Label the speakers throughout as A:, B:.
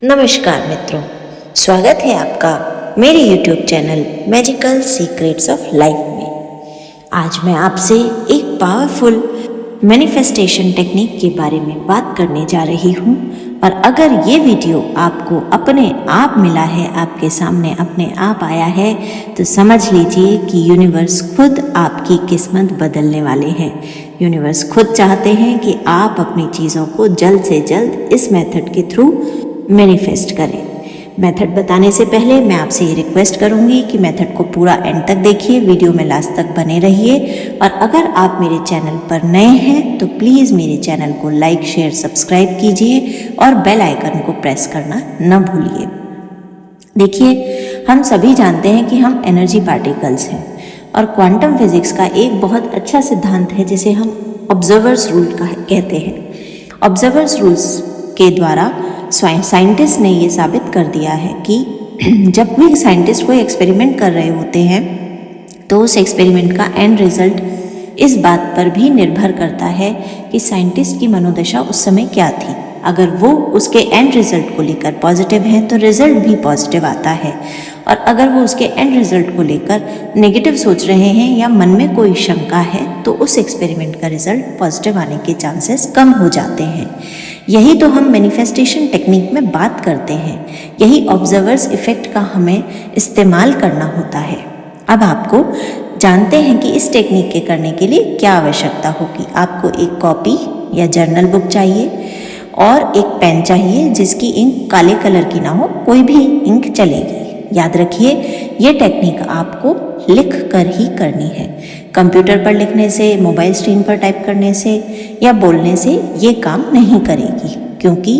A: नमस्कार मित्रों, स्वागत है आपका मेरे YouTube channel magical secrets of life में। आज मैं आपसे एक पावरफुल मैनिफेस्टेशन टेक्निक के बारे में बात करने जा रही हूँ। और अगर ये वीडियो आपको अपने आप मिला है, आपके सामने अपने आप आया है, तो समझ लीजिए कि यूनिवर्स खुद आपकी किस्मत बदलने वाले हैं। यूनिवर्स खुद चाहते हैं कि आप अपनी चीज़ों को जल्द से जल्द इस मेथड के थ्रू मैनिफेस्ट करें। मेथड बताने से पहले मैं आपसे ये रिक्वेस्ट करूंगी कि मेथड को पूरा एंड तक देखिए, वीडियो में लास्ट तक बने रहिए। और अगर आप मेरे चैनल पर नए हैं तो प्लीज़ मेरे चैनल को लाइक, शेयर, सब्सक्राइब कीजिए और बेल आइकन को प्रेस करना न भूलिए। देखिए, हम सभी जानते हैं कि हम एनर्जी पार्टिकल्स हैं और क्वांटम फिजिक्स का एक बहुत अच्छा सिद्धांत है जिसे हम ऑब्जर्वर्स रूल कहते हैं। ऑब्जर्वर्स रूल्स के द्वारा साइंटिस्ट ने ये साबित कर दिया है कि जब भी साइंटिस्ट कोई एक्सपेरिमेंट कर रहे होते हैं तो उस एक्सपेरिमेंट का एंड रिजल्ट इस बात पर भी निर्भर करता है कि साइंटिस्ट की मनोदशा उस समय क्या थी। अगर वो उसके एंड रिजल्ट को लेकर पॉजिटिव हैं तो रिजल्ट भी पॉजिटिव आता है, और अगर वो उसके एंड रिजल्ट को लेकर नेगेटिव सोच रहे हैं या मन में कोई शंका है तो उस एक्सपेरिमेंट का रिजल्ट पॉजिटिव आने के चांसेस कम हो जाते हैं। यही तो हम मैनिफेस्टेशन टेक्निक में बात करते हैं। यही ऑब्जर्वर्स इफेक्ट का हमें इस्तेमाल करना होता है। अब आपको जानते हैं कि इस टेक्निक के करने के लिए क्या आवश्यकता होगी। आपको एक कॉपी या जर्नल बुक चाहिए और एक पेन चाहिए जिसकी इंक काले कलर की ना हो, कोई भी इंक चलेगी। याद रखिए, ये टेक्निक आपको लिख कर ही करनी है। कंप्यूटर पर लिखने से, मोबाइल स्क्रीन पर टाइप करने से या बोलने से ये काम नहीं करेगी, क्योंकि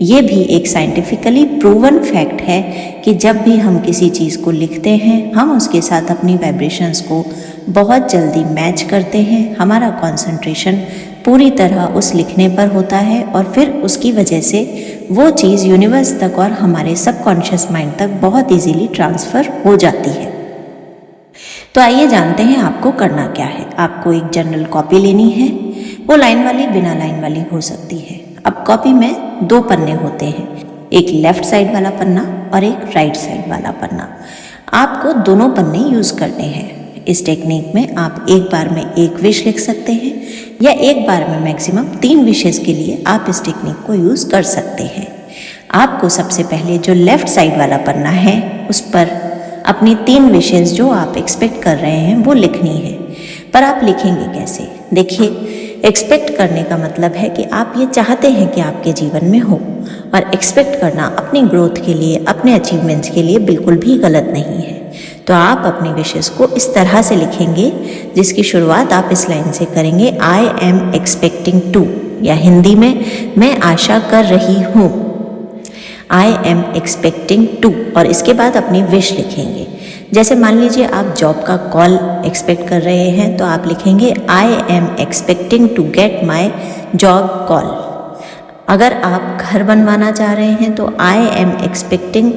A: ये भी एक साइंटिफिकली प्रूवन फैक्ट है कि जब भी हम किसी चीज़ को लिखते हैं हम उसके साथ अपनी वाइब्रेशंस को बहुत जल्दी मैच करते हैं। हमारा कंसंट्रेशन पूरी तरह उस लिखने पर होता है और फिर उसकी वजह से वो चीज़ यूनिवर्स तक और हमारे सबकॉन्शियस माइंड तक बहुत इजीली ट्रांसफ़र हो जाती है। तो आइए जानते हैं आपको करना क्या है। आपको एक जर्नल कॉपी लेनी है, वो लाइन वाली, बिना लाइन वाली हो सकती है। अब कॉपी में 2 पन्ने होते हैं, एक लेफ्ट साइड वाला पन्ना और एक राइट साइड वाला पन्ना। आपको दोनों पन्ने यूज़ करने हैं। इस टेक्निक में आप एक बार में एक विश लिख सकते हैं या एक बार में मैक्सिमम 3 विशेस के लिए आप इस टेक्निक को यूज़ कर सकते हैं। आपको सबसे पहले जो लेफ्ट साइड वाला पन्ना है उस पर अपनी 3 विशेस जो आप एक्सपेक्ट कर रहे हैं वो लिखनी है। पर आप लिखेंगे कैसे? देखिए, एक्सपेक्ट करने का मतलब है कि आप ये चाहते हैं कि आपके जीवन में हो, और एक्सपेक्ट करना अपनी ग्रोथ के लिए, अपने अचीवमेंट्स के लिए बिल्कुल भी गलत नहीं है। तो आप अपनी विशेस को इस तरह से लिखेंगे जिसकी शुरुआत आप इस लाइन से करेंगे, आई एम एक्सपेक्टिंग टू, या हिंदी में मैं आशा कर रही हूँ, आई एम एक्सपेक्टिंग टू। और इसके बाद अपनी विश लिखेंगे। जैसे मान लीजिए आप जॉब का कॉल एक्सपेक्ट कर रहे हैं तो आप लिखेंगे, I am expecting to get my job call. अगर आप घर बनवाना चाह रहे हैं तो I am expecting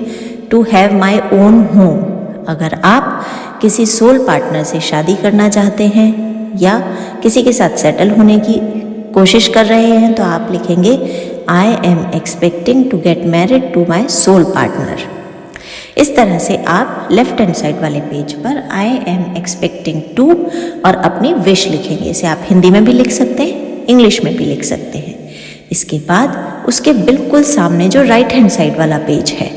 A: to have my own home. अगर आप किसी सोल पार्टनर से शादी करना चाहते हैं या किसी के साथ सेटल होने की कोशिश कर रहे हैं तो आप लिखेंगे, I am expecting to get married to my soul partner. इस तरह से आप लेफ्ट हैंड साइड वाले पेज पर आई एम एक्सपेक्टिंग टू और अपनी विश लिखेंगे। इसे आप हिंदी में भी लिख सकते हैं, इंग्लिश में भी लिख सकते हैं। इसके बाद उसके बिल्कुल सामने जो राइट हैंड साइड वाला पेज है,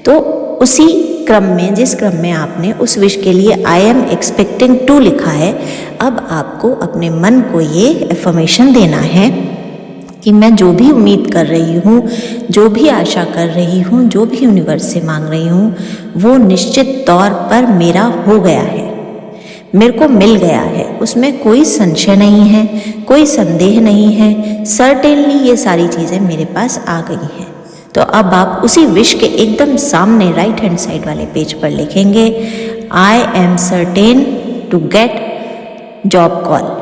A: तो उसी क्रम में, जिस क्रम में आपने उस विश के लिए आई एम एक्सपेक्टिंग टू लिखा है, अब आपको अपने मन को ये एफर्मेशन देना है कि मैं जो भी उम्मीद कर रही हूँ, जो भी आशा कर रही हूँ, जो भी यूनिवर्स से मांग रही हूँ, वो निश्चित तौर पर मेरा हो गया है, मेरे को मिल गया है। उसमें कोई संशय नहीं है, कोई संदेह नहीं है। सर्टेनली ये सारी चीज़ें मेरे पास आ गई हैं। तो अब आप उसी विश के एकदम सामने राइट हैंड साइड वाले पेज पर लिखेंगे, I am certain to get job call.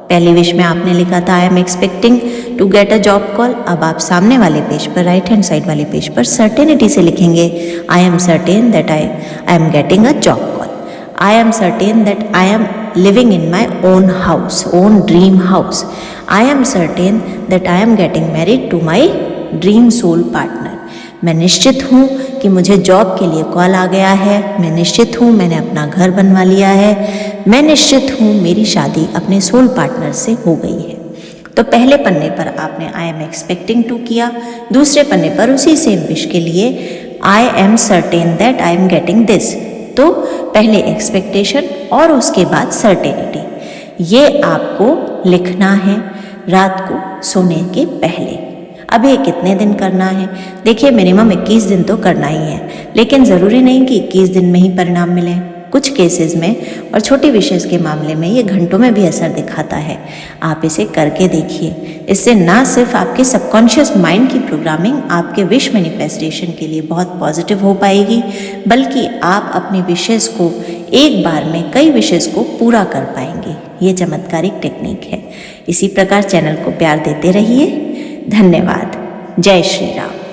A: पहली विश में आपने लिखा था I am expecting to get a job call. अब आप सामने वाले पेज पर, राइट हैंड साइड वाले पेज पर सर्टेनिटी से लिखेंगे, I am certain that I am getting a job call. I am certain that I am living in my own house, own dream house. I am certain that I am getting married to my dream soul partner. मैं निश्चित हूँ कि मुझे job के लिए call आ गया है, मैं निश्चित हूँ मैंने अपना घर बनवा लिया है, मैं निश्चित हूँ मेरी शादी अपने सोल पार्टनर से हो गई है। तो पहले पन्ने पर आपने आई एम एक्सपेक्टिंग टू किया, दूसरे पन्ने पर उसी सेम विश के लिए आई am certain that I am getting this. तो पहले एक्सपेक्टेशन और उसके बाद सर्टेनिटी, ये आपको लिखना है रात को सोने के पहले। अब ये कितने दिन करना है? देखिए मिनिमम 21 दिन तो करना ही है, लेकिन ज़रूरी नहीं कि 21 दिन में ही परिणाम मिले। कुछ केसेस में और छोटी विशेष के मामले में ये घंटों में भी असर दिखाता है। आप इसे करके देखिए। इससे ना सिर्फ आपके सबकॉन्शियस माइंड की प्रोग्रामिंग आपके विश मैनिफेस्टेशन के लिए बहुत पॉजिटिव हो पाएगी, बल्कि आप अपनी विशेष को एक बार में कई विशेष को पूरा कर पाएंगे। ये चमत्कारिक टेक्निक है। इसी प्रकार चैनल को प्यार देते रहिए। धन्यवाद। जय श्री राम।